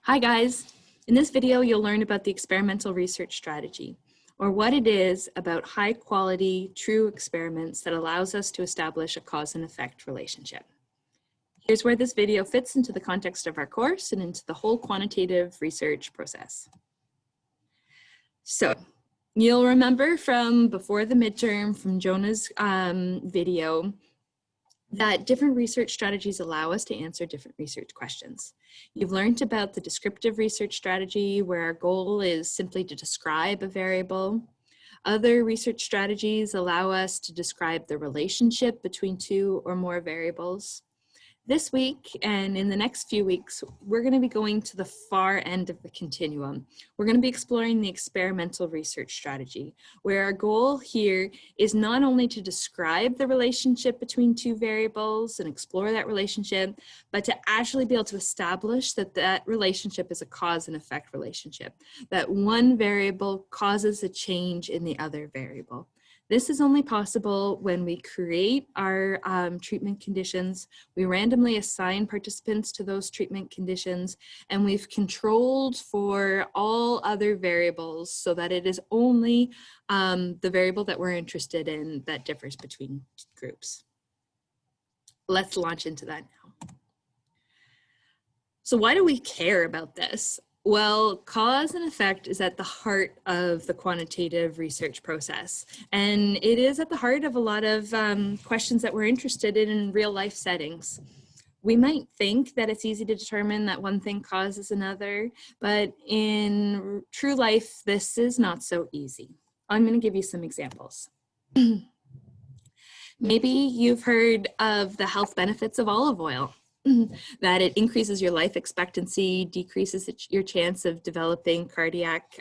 Hi guys! In this video, you'll learn about the experimental research strategy, or what it is about high quality, true experiments that allows us to establish a cause and effect relationship. Here's where this video fits into the context of our course and into the whole quantitative research process. So, you'll remember from before the midterm, from Jonah's video, that different research strategies allow us to answer different research questions. You've learned about the descriptive research strategy, where our goal is simply to describe a variable. Other research strategies allow us to describe the relationship between two or more variables. This week and in the next few weeks, we're going to be going to the far end of the continuum. We're going to be exploring the experimental research strategy, where our goal here is not only to describe the relationship between two variables and explore that relationship, but to actually be able to establish that that relationship is a cause and effect relationship, that one variable causes a change in the other variable. This is only possible when we create our treatment conditions, we randomly assign participants to those treatment conditions, and we've controlled for all other variables so that it is only the variable that we're interested in that differs between groups. Let's launch into that now. So why do we care about this? Well, cause and effect is at the heart of the quantitative research process, and it is at the heart of a lot of questions that we're interested in real life settings. We might think that it's easy to determine that one thing causes another, but in true life, this is not so easy. I'm going to give you some examples. Maybe you've heard of the health benefits of olive oil. That it increases your life expectancy, decreases your chance of developing cardiac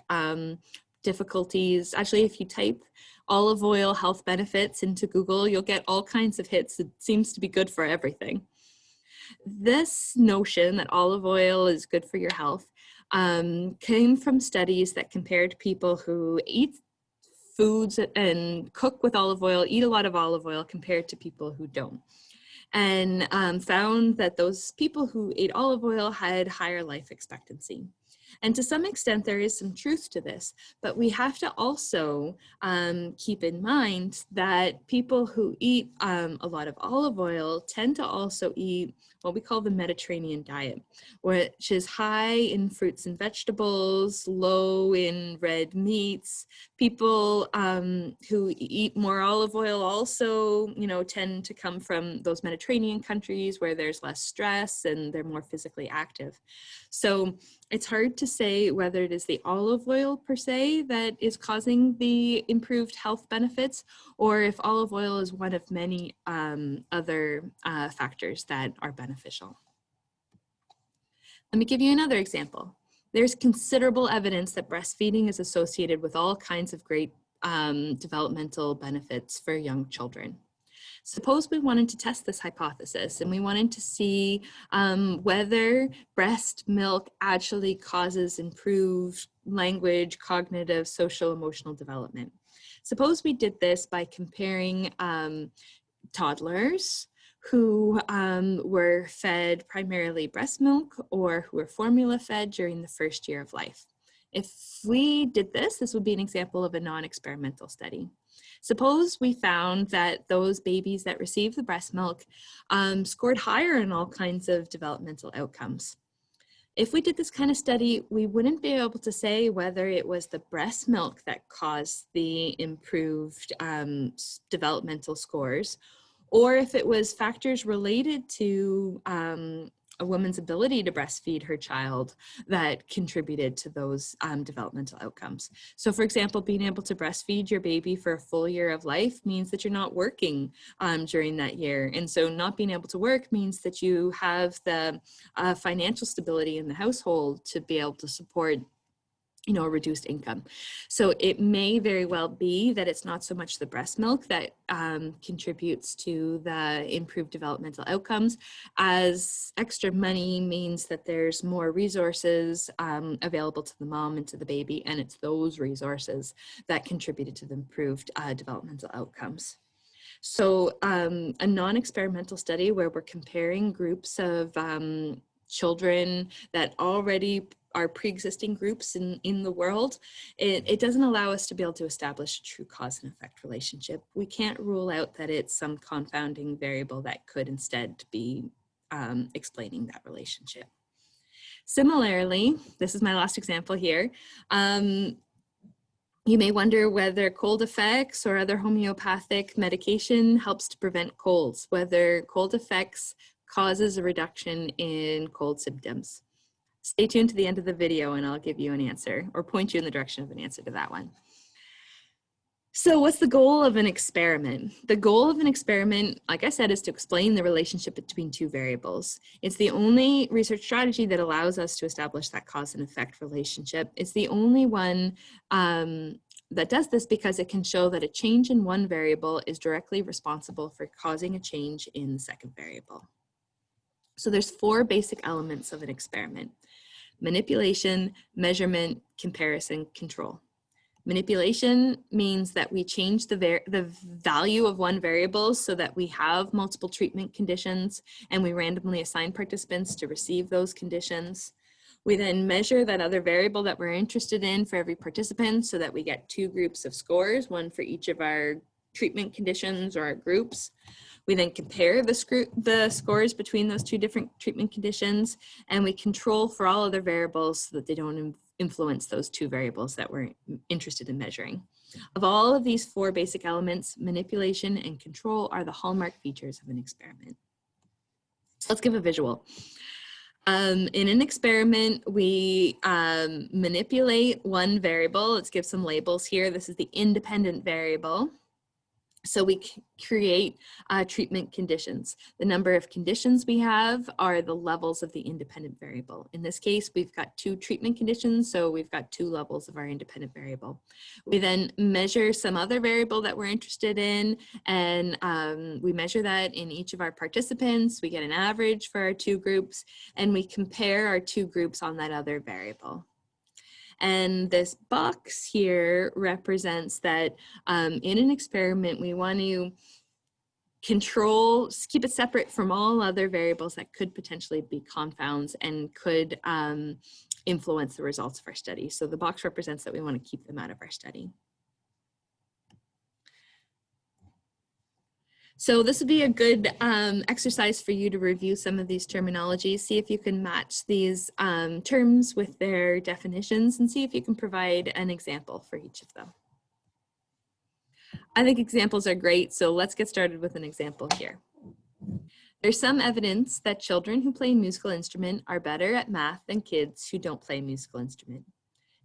difficulties. Actually, if you type olive oil health benefits into Google, you'll get all kinds of hits. It seems to be good for everything. This notion that olive oil is good for your health came from studies that compared people who eat foods and cook with olive oil, eat a lot of olive oil, compared to people who don't. And found that those people who ate olive oil had higher life expectancy. And to some extent, there is some truth to this, but we have to also keep in mind that people who eat a lot of olive oil tend to also eat what we call the Mediterranean diet, which is high in fruits and vegetables, low in red meats. People who eat more olive oil also, tend to come from those Mediterranean countries where there's less stress and they're more physically active. So it's hard to say whether it is the olive oil per se that is causing the improved health benefits, or if olive oil is one of many other factors that are beneficial. Let me give you another example. There's considerable evidence that breastfeeding is associated with all kinds of great developmental benefits for young children. Suppose we wanted to test this hypothesis and we wanted to see whether breast milk actually causes improved language, cognitive, social, emotional development. Suppose we did this by comparing toddlers who were fed primarily breast milk or who were formula fed during the first year of life. If we did this, this would be an example of a non-experimental study. Suppose we found that those babies that received the breast milk scored higher in all kinds of developmental outcomes. If we did this kind of study, we wouldn't be able to say whether it was the breast milk that caused the improved developmental scores, or if it was factors related to a woman's ability to breastfeed her child that contributed to those developmental outcomes. So for example, being able to breastfeed your baby for a full year of life means that you're not working during that year. And so not being able to work means that you have the financial stability in the household to be able to support a reduced income. So it may very well be that it's not so much the breast milk that contributes to the improved developmental outcomes, as extra money means that there's more resources available to the mom and to the baby, and it's those resources that contributed to the improved developmental outcomes. So a non-experimental study where we're comparing groups of children that already are pre-existing groups in the world, it doesn't allow us to be able to establish a true cause and effect relationship. We can't rule out that it's some confounding variable that could instead be explaining that relationship. Similarly, this is my last example here. You may wonder whether cold effects or other homeopathic medication helps to prevent colds, whether cold effects causes a reduction in cold symptoms. Stay tuned to the end of the video and I'll give you an answer or point you in the direction of an answer to that one. So what's the goal of an experiment? The goal of an experiment, like I said, is to explain the relationship between two variables. It's the only research strategy that allows us to establish that cause and effect relationship. It's the only one that does this because it can show that a change in one variable is directly responsible for causing a change in the second variable. So there's 4 basic elements of an experiment: manipulation, measurement, comparison, control. Manipulation means that we change the value of one variable so that we have multiple treatment conditions, and we randomly assign participants to receive those conditions. We then measure that other variable that we're interested in for every participant so that we get 2 groups of scores, one for each of our treatment conditions or our groups. We then compare the scores between those 2 different treatment conditions, and we control for all other variables so that they don't influence those 2 variables that we're interested in measuring. Of all of these 4 basic elements, manipulation and control are the hallmark features of an experiment. So let's give a visual. In an experiment, we manipulate one variable. Let's give some labels here. This is the independent variable. So we create treatment conditions. The number of conditions we have are the levels of the independent variable. In this case, we've got 2 treatment conditions, so we've got 2 levels of our independent variable. We then measure some other variable that we're interested in, and we measure that in each of our participants. We get an average for our 2 groups, and we compare our 2 groups on that other variable. And this box here represents that in an experiment, we want to keep it separate from all other variables that could potentially be confounds and could influence the results of our study. So the box represents that we want to keep them out of our study. So this would be a good exercise for you to review some of these terminologies, see if you can match these terms with their definitions, and see if you can provide an example for each of them. I think examples are great, so let's get started with an example here. There's some evidence that children who play a musical instrument are better at math than kids who don't play a musical instrument.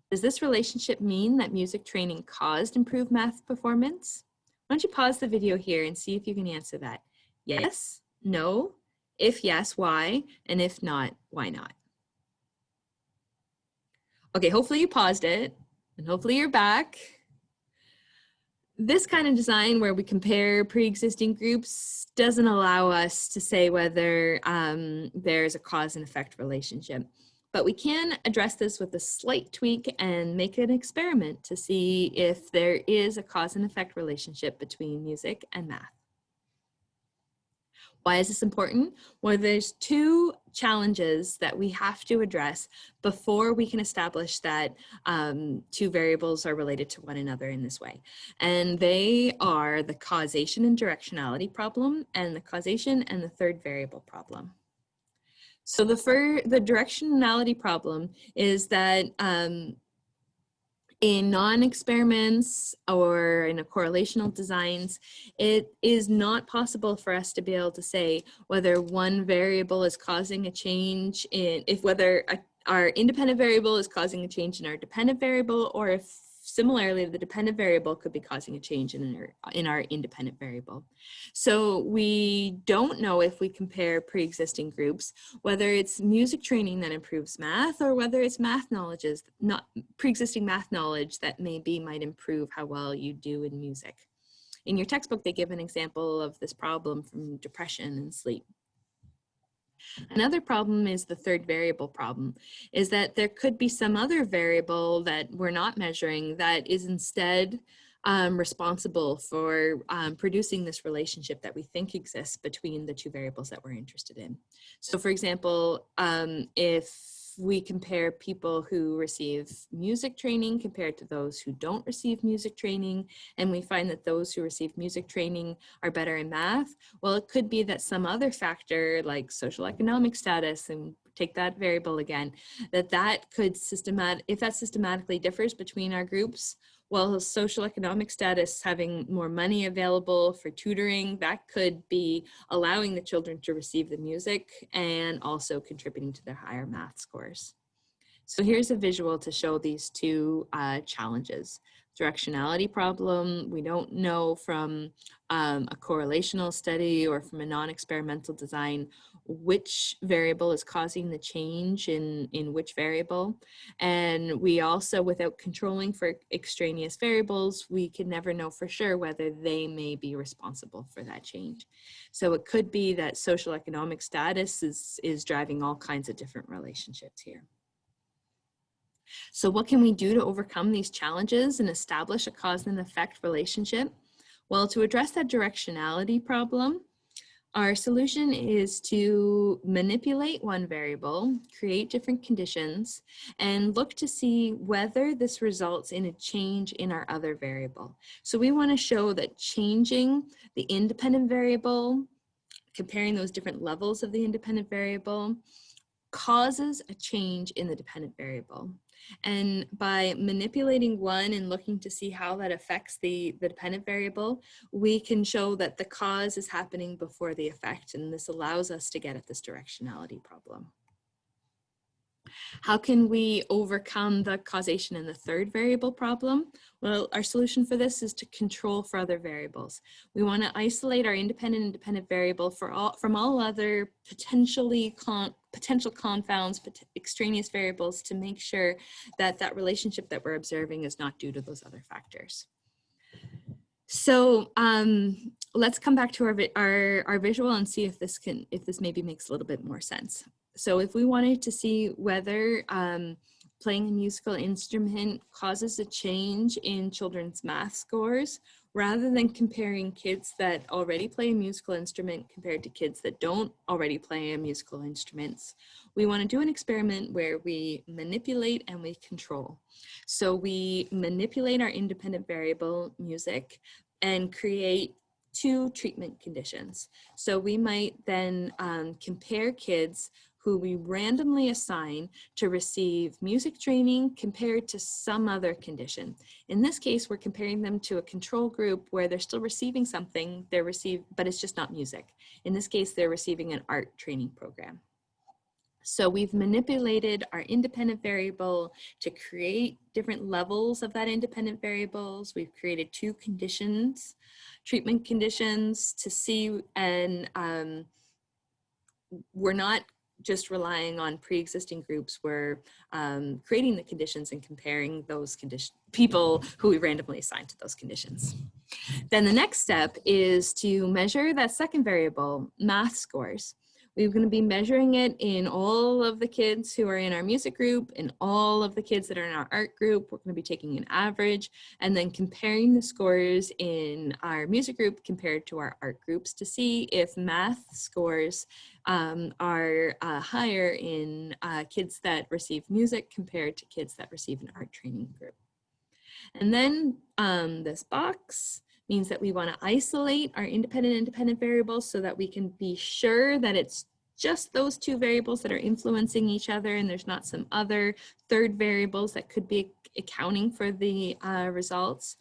Does this relationship mean that music training caused improved math performance? Why don't you pause the video here and see if you can answer that. Yes, no, if yes, why, and if not, why not? Okay, hopefully you paused it, and hopefully you're back. This kind of design where we compare pre-existing groups doesn't allow us to say whether there's a cause and effect relationship. But we can address this with a slight tweak and make an experiment to see if there is a cause and effect relationship between music and math. Why is this important? Well, there's 2 challenges that we have to address before we can establish that 2 variables are related to one another in this way. And they are the causation and directionality problem, and the causation and the third variable problem. So the directionality problem is that in non-experiments or in a correlational designs, it is not possible for us to be able to say whether one variable is causing a change in, whether our independent variable is causing a change in our dependent variable, or if similarly the dependent variable could be causing a change in our independent variable. So we don't know if we compare pre-existing groups, whether it's music training that improves math, or whether it's math knowledge, pre-existing math knowledge that might improve how well you do in music. In your textbook, they give an example of this problem from depression and sleep. Another problem is the third variable problem, is that there could be some other variable that we're not measuring that is instead responsible for producing this relationship that we think exists between the two variables that we're interested in. So for example, if we compare people who receive music training compared to those who don't receive music training, and we find that those who receive music training are better in math, well, it could be that some other factor like social economic status, and take that variable again, that could if that systematically differs between our groups, well, social economic status, having more money available for tutoring, that could be allowing the children to receive the music and also contributing to their higher math scores. So here's a visual to show these two challenges. Directionality problem, we don't know from a correlational study or from a non-experimental design which variable is causing the change in which variable. And we also, without controlling for extraneous variables, we can never know for sure whether they may be responsible for that change. So it could be that social economic status is driving all kinds of different relationships here. So what can we do to overcome these challenges and establish a cause and effect relationship? Well, to address that directionality problem, our solution is to manipulate one variable, create different conditions, and look to see whether this results in a change in our other variable. So we want to show that changing the independent variable, comparing those different levels of the independent variable, causes a change in the dependent variable. And by manipulating one and looking to see how that affects the dependent variable, we can show that the cause is happening before the effect, and this allows us to get at this directionality problem. How can we overcome the causation in the third variable problem? Well, our solution for this is to control for other variables. We want to isolate our independent and dependent variable from all other potential confounds, extraneous variables, to make sure that that relationship that we're observing is not due to those other factors. So let's come back to our visual and see if this maybe makes a little bit more sense. So if we wanted to see whether playing a musical instrument causes a change in children's math scores, rather than comparing kids that already play a musical instrument compared to kids that don't already play a musical instruments, we want to do an experiment where we manipulate and we control. So we manipulate our independent variable, music, and create two treatment conditions. So we might then compare kids who we randomly assign to receive music training compared to some other condition. In this case, we're comparing them to a control group where they're still receiving something, but it's just not music. In this case, they're receiving an art training program. So we've manipulated our independent variable to create different levels of that independent variables. We've created two conditions, treatment conditions, to see, and we're not just relying on pre-existing groups. We're creating the conditions and comparing those people who we randomly assigned to those conditions. Then the next step is to measure that second variable, math scores. We're going to be measuring it in all of the kids who are in our music group and all of the kids that are in our art group. We're going to be taking an average and then comparing the scores in our music group compared to our art groups to see if math scores are higher in kids that receive music compared to kids that receive an art training group. And then this box means that we want to isolate our independent and dependent variables so that we can be sure that it's just those two variables that are influencing each other and there's not some other third variables that could be accounting for the results.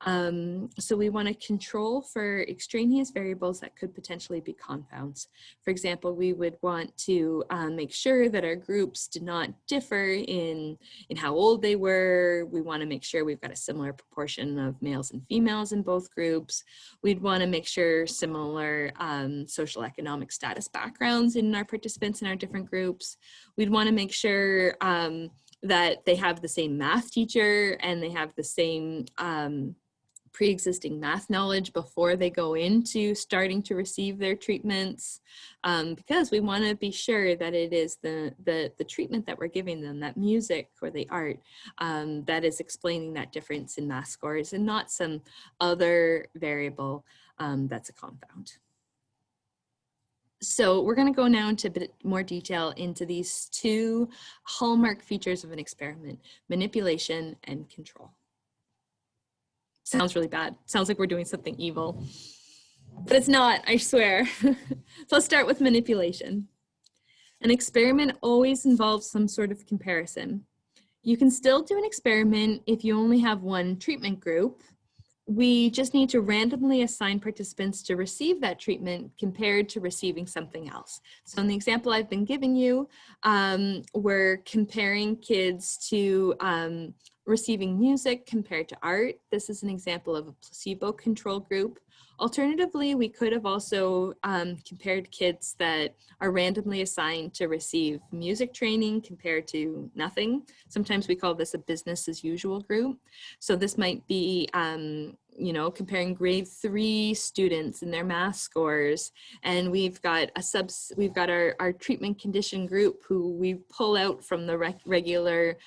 So we want to control for extraneous variables that could potentially be confounds. For example, we would want to make sure that our groups did not differ in how old they were. We want to make sure we've got a similar proportion of males and females in both groups. We'd want to make sure similar social economic status backgrounds in our participants in our different groups. We'd want to make sure that they have the same math teacher and they have the same pre-existing math knowledge before they go into starting to receive their treatments, because we want to be sure that it is the treatment that we're giving them, that music or the art, that is explaining that difference in math scores and not some other variable that's a confound. So we're going to go now into a bit more detail into these two hallmark features of an experiment: manipulation and control. Sounds really bad. Sounds like we're doing something evil, but it's not, I swear. So let's start with manipulation. An experiment always involves some sort of comparison. You can still do an experiment if you only have one treatment group. We just need to randomly assign participants to receive that treatment compared to receiving something else. So in the example I've been giving you, we're comparing kids to receiving music compared to art. This is an example of a placebo control group. Alternatively, we could have also compared kids that are randomly assigned to receive music training compared to nothing. Sometimes we call this a business as usual group. So this might be you know, comparing grade 3 students and their math scores, and we've got our treatment condition group who we pull out from the regular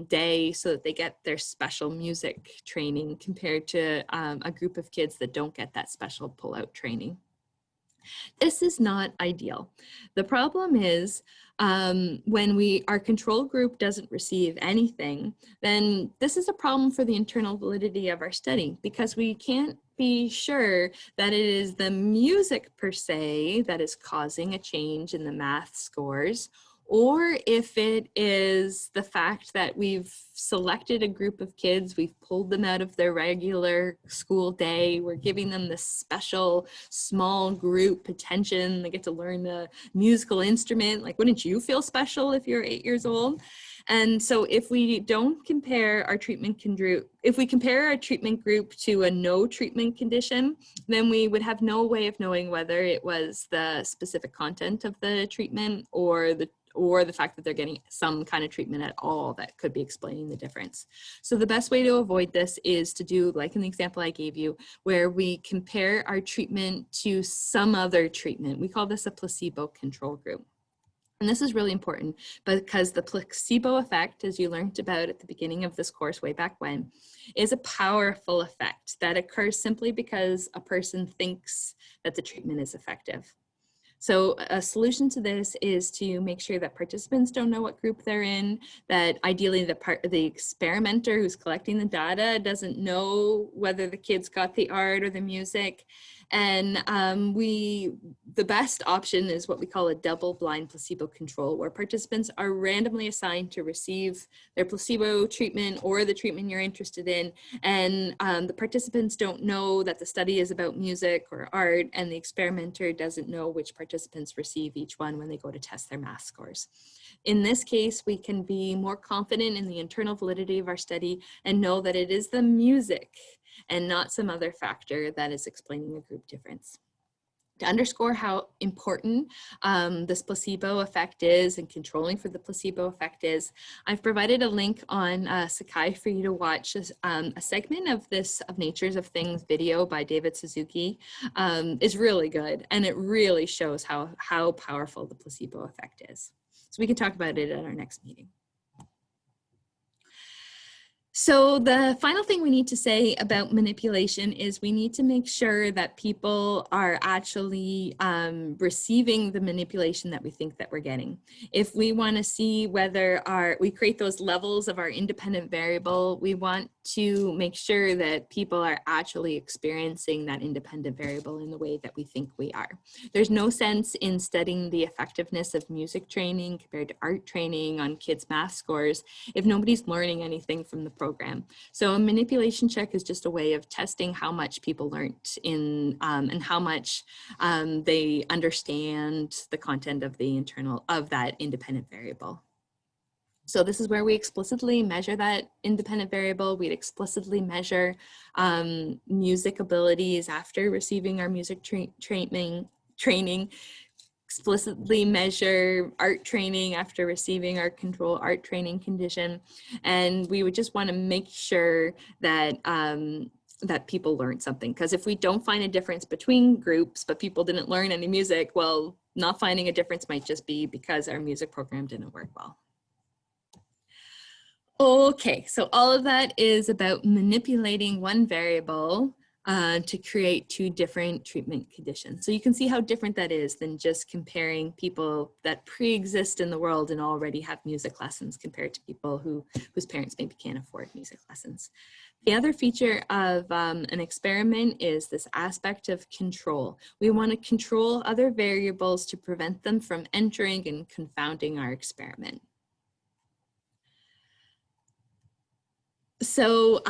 day so that they get their special music training compared to a group of kids that don't get that special pull-out training. This is not ideal. The problem is when our control group doesn't receive anything, then this is a problem for the internal validity of our study, because we can't be sure that it is the music per se that is causing a change in the math scores, or if it is the fact that we've selected a group of kids, we've pulled them out of their regular school day, we're giving them this special small group attention, they get to learn the musical instrument. Like, wouldn't you feel special if you're 8 years old? And so if we don't compare our treatment group, if we compare our treatment group to a no treatment condition, then we would have no way of knowing whether it was the specific content of the treatment or the fact that they're getting some kind of treatment at all that could be explaining the difference. So the best way to avoid this is to do, like in the example I gave you, where we compare our treatment to some other treatment. We call this a placebo control group. And this is really important because the placebo effect, as you learned about at the beginning of this course way back when, is a powerful effect that occurs simply because a person thinks that the treatment is effective. So a solution to this is to make sure that participants don't know what group they're in, that ideally the experimenter who's collecting the data doesn't know whether the kids got the art or the music. And the best option is what we call a double-blind placebo control, where participants are randomly assigned to receive their placebo treatment or the treatment you're interested in. And the participants don't know that the study is about music or art, and the experimenter doesn't know which participants receive each one when they go to test their math scores. In this case, we can be more confident in the internal validity of our study and know that it is the music and not some other factor that is explaining the group difference. To underscore how important this placebo effect is and controlling for the placebo effect is, I've provided a link on Sakai for you to watch a segment of Natures of Things video by David Suzuki. It's really good, and it really shows how powerful the placebo effect is. So we can talk about it at our next meeting. So the final thing we need to say about manipulation is we need to make sure that people are actually receiving the manipulation that we think that we're getting. If we want to see whether we create those levels of our independent variable, we want to make sure that people are actually experiencing that independent variable in the way that we think we are. There's no sense in studying the effectiveness of music training compared to art training on kids' math scores if nobody's learning anything from the program. So a manipulation check is just a way of testing how much people learned and how much they understand the content of that independent variable. So this is where we explicitly measure that independent variable. We'd explicitly measure music abilities after receiving our music training, explicitly measure art training after receiving our control art training condition. And we would just want to make sure that that people learned something. Because if we don't find a difference between groups, but people didn't learn any music, well, not finding a difference might just be because our music program didn't work well. Okay, so all of that is about manipulating one variable to create two different treatment conditions. So you can see how different that is than just comparing people that pre-exist in the world and already have music lessons compared to people whose parents maybe can't afford music lessons. The other feature of an experiment is this aspect of control. We want to control other variables to prevent them from entering and confounding our experiment. So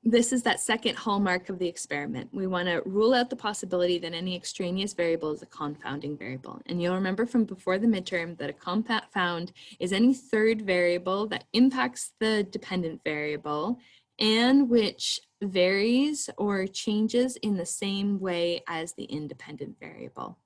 this is that second hallmark of the experiment. We want to rule out the possibility that any extraneous variable is a confounding variable. And you'll remember from before the midterm that a confound is any third variable that impacts the dependent variable and which varies or changes in the same way as the independent variable.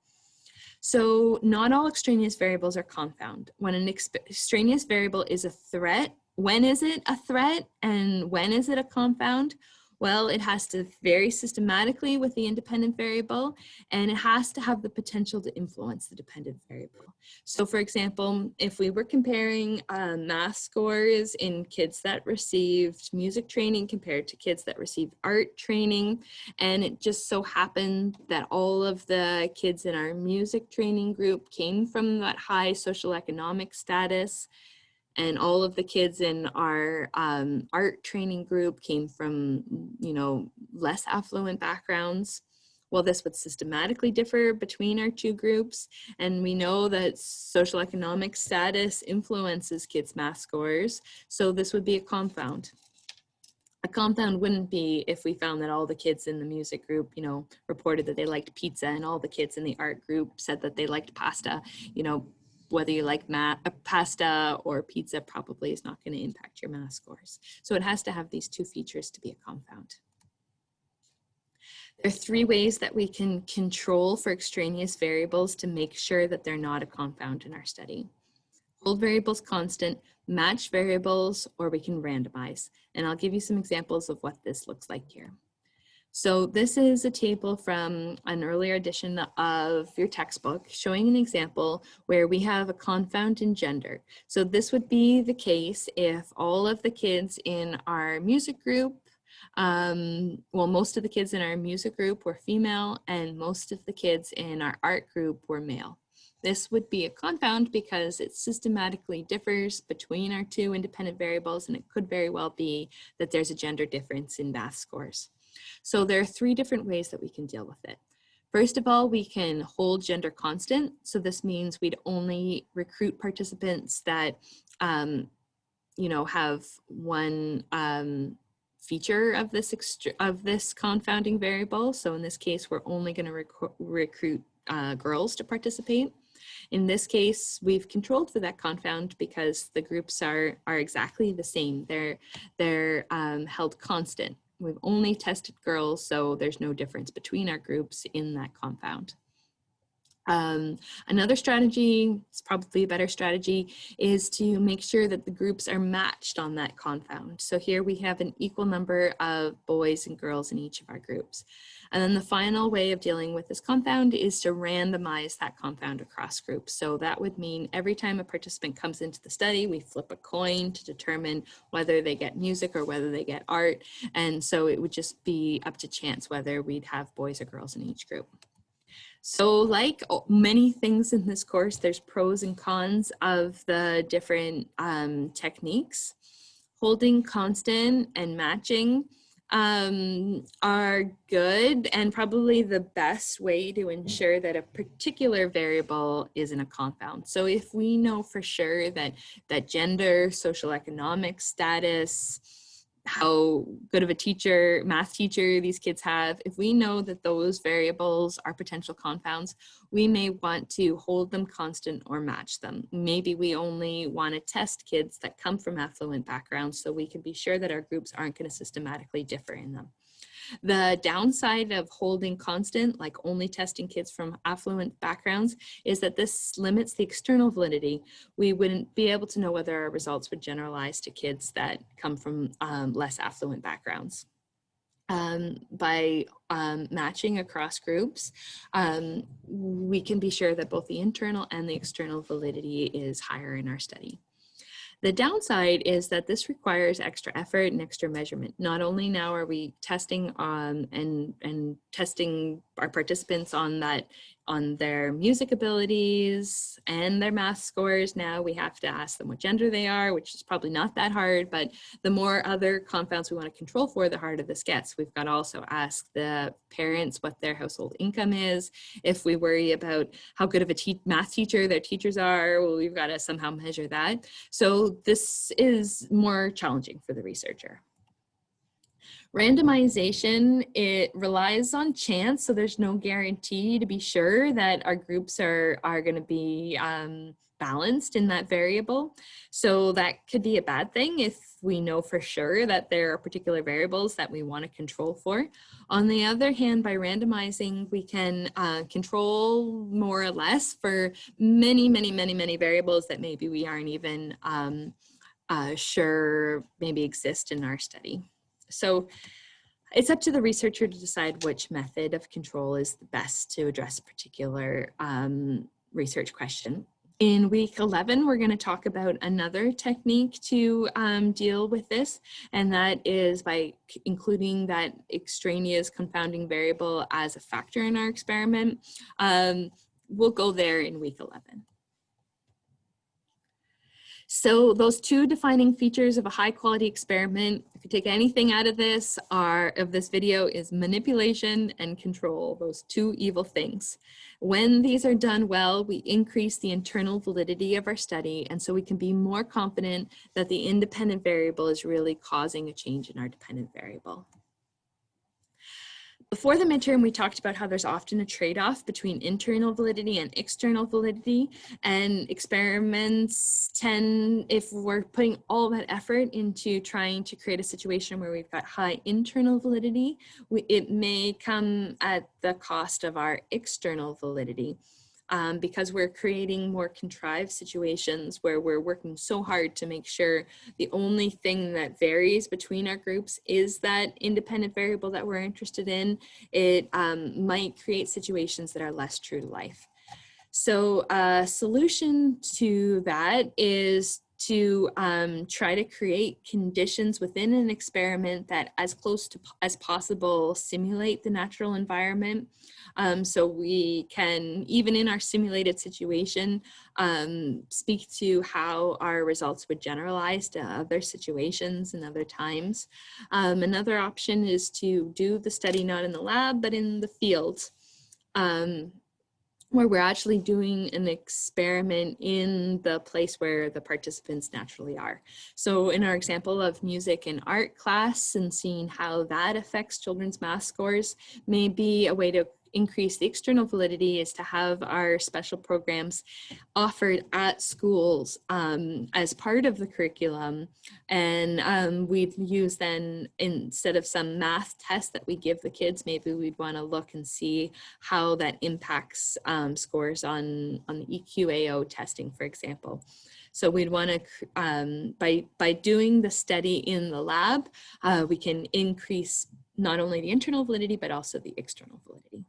So not all extraneous variables are confound. When an extraneous variable is a threat, when is it a threat and when is it a confound? Well, it has to vary systematically with the independent variable, and it has to have the potential to influence the dependent variable. So for example, if we were comparing math scores in kids that received music training compared to kids that received art training, and it just so happened that all of the kids in our music training group came from that high social economic status, and all of the kids in our art training group came from, less affluent backgrounds. Well, this would systematically differ between our two groups. And we know that social economic status influences kids' math scores. So this would be a confound. A confound wouldn't be if we found that all the kids in the music group, reported that they liked pizza and all the kids in the art group said that they liked pasta. Whether you like pasta or pizza probably is not going to impact your math scores. So it has to have these two features to be a confound. There are three ways that we can control for extraneous variables to make sure that they're not a confound in our study. Hold variables constant, match variables, or we can randomize. And I'll give you some examples of what this looks like here. So this is a table from an earlier edition of your textbook showing an example where we have a confound in gender. So this would be the case if all of the kids in our music group, most of the kids in our music group were female and most of the kids in our art group were male. This would be a confound because it systematically differs between our two independent variables, and it could very well be that there's a gender difference in math scores. So there are three different ways that we can deal with it. First of all, we can hold gender constant. So this means we'd only recruit participants that, have one feature of this confounding variable. So in this case, we're only going to recruit girls to participate. In this case, we've controlled for that confound because the groups are exactly the same. They're held constant. We've only tested girls, so there's no difference between our groups in that confound. Another strategy, it's probably a better strategy, is to make sure that the groups are matched on that confound. So here we have an equal number of boys and girls in each of our groups. And then the final way of dealing with this confound is to randomize that confound across groups. So that would mean every time a participant comes into the study, we flip a coin to determine whether they get music or whether they get art. And so it would just be up to chance whether we'd have boys or girls in each group. So like many things in this course, there's pros and cons of the different techniques. Holding constant and matching are good and probably the best way to ensure that a particular variable isn't a confound. So if we know for sure that gender, social economic status, how good of a math teacher these kids have, if we know that those variables are potential confounds, we may want to hold them constant or match them. Maybe we only want to test kids that come from affluent backgrounds so we can be sure that our groups aren't going to systematically differ in them. The downside of holding constant, like only testing kids from affluent backgrounds, is that this limits the external validity. We wouldn't be able to know whether our results would generalize to kids that come from less affluent backgrounds. by matching across groups, we can be sure that both the internal and the external validity is higher in our study. The downside is that this requires extra effort and extra measurement. Not only now are we testing and testing our participants on their music abilities and their math scores. Now we have to ask them what gender they are, which is probably not that hard, but the more other confounds we want to control for, the harder this gets. We've got to also ask the parents what their household income is. If we worry about how good of a math teacher their teachers are, well, we've got to somehow measure that. So this is more challenging for the researcher. Randomization, it relies on chance, so there's no guarantee to be sure that our groups are going to be balanced in that variable. So that could be a bad thing if we know for sure that there are particular variables that we want to control for. On the other hand, by randomizing, we can control more or less for many variables that maybe we aren't even sure maybe exist in our study. So it's up to the researcher to decide which method of control is the best to address a particular research question. In week 11, we're going to talk about another technique to deal with this, and that is by including that extraneous confounding variable as a factor in our experiment. We'll go there in week 11. So those two defining features of a high quality experiment, if you take anything out of this video, is manipulation and control, those two evil things. When these are done well, we increase the internal validity of our study, and so we can be more confident that the independent variable is really causing a change in our dependent variable. Before the midterm, we talked about how there's often a trade-off between internal validity and external validity, and experiments tend, if we're putting all that effort into trying to create a situation where we've got high internal validity, it may come at the cost of our external validity. Because we're creating more contrived situations where we're working so hard to make sure the only thing that varies between our groups is that independent variable that we're interested in, it might create situations that are less true to life. So a solution to that is to try to create conditions within an experiment that as close to as possible simulate the natural environment. So we can, even in our simulated situation, speak to how our results would generalize to other situations and other times. Another option is to do the study not in the lab, but in the field. Where we're actually doing an experiment in the place where the participants naturally are. So in our example of music and art class and seeing how that affects children's math scores, may be a way to increase the external validity is to have our special programs offered at schools as part of the curriculum. And we'd use then, instead of some math test that we give the kids, maybe we'd want to look and see how that impacts scores on the EQAO testing, for example. So we'd want to, by doing the study in the lab, we can increase not only the internal validity, but also the external validity.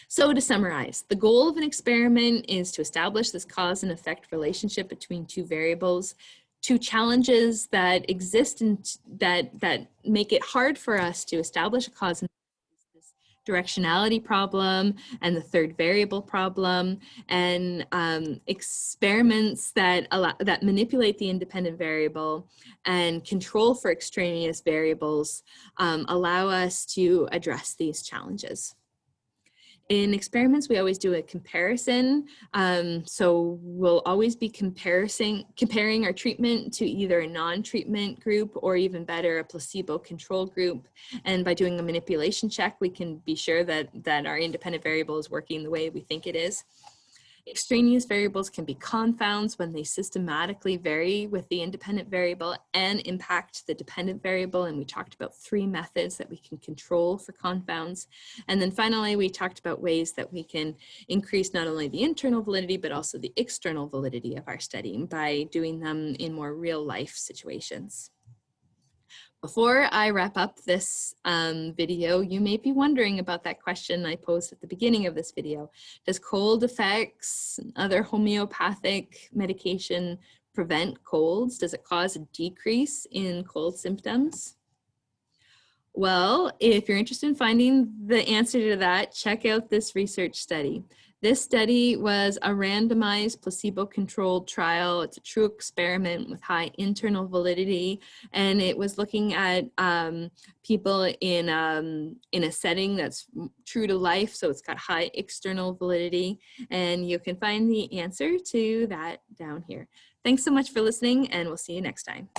So to summarize, the goal of an experiment is to establish this cause and effect relationship between two variables, two challenges that exist and that make it hard for us to establish a cause and effect, this directionality problem and the third variable problem, and experiments that manipulate the independent variable and control for extraneous variables allow us to address these challenges. In experiments, we always do a comparison. So we'll always be comparing our treatment to either a non-treatment group or, even better, a placebo control group. And by doing a manipulation check, we can be sure that our independent variable is working the way we think it is. Extraneous variables can be confounds when they systematically vary with the independent variable and impact the dependent variable. And we talked about 3 methods that we can control for confounds. And then finally, we talked about ways that we can increase not only the internal validity, but also the external validity of our study by doing them in more real life situations. Before I wrap up this video, you may be wondering about that question I posed at the beginning of this video. Does cold effects and other homeopathic medication prevent colds? Does it cause a decrease in cold symptoms? Well, if you're interested in finding the answer to that, check out this research study. This study was a randomized placebo-controlled trial. It's a true experiment with high internal validity, and it was looking at people in a setting that's true to life, so it's got high external validity, and you can find the answer to that down here. Thanks so much for listening, and we'll see you next time.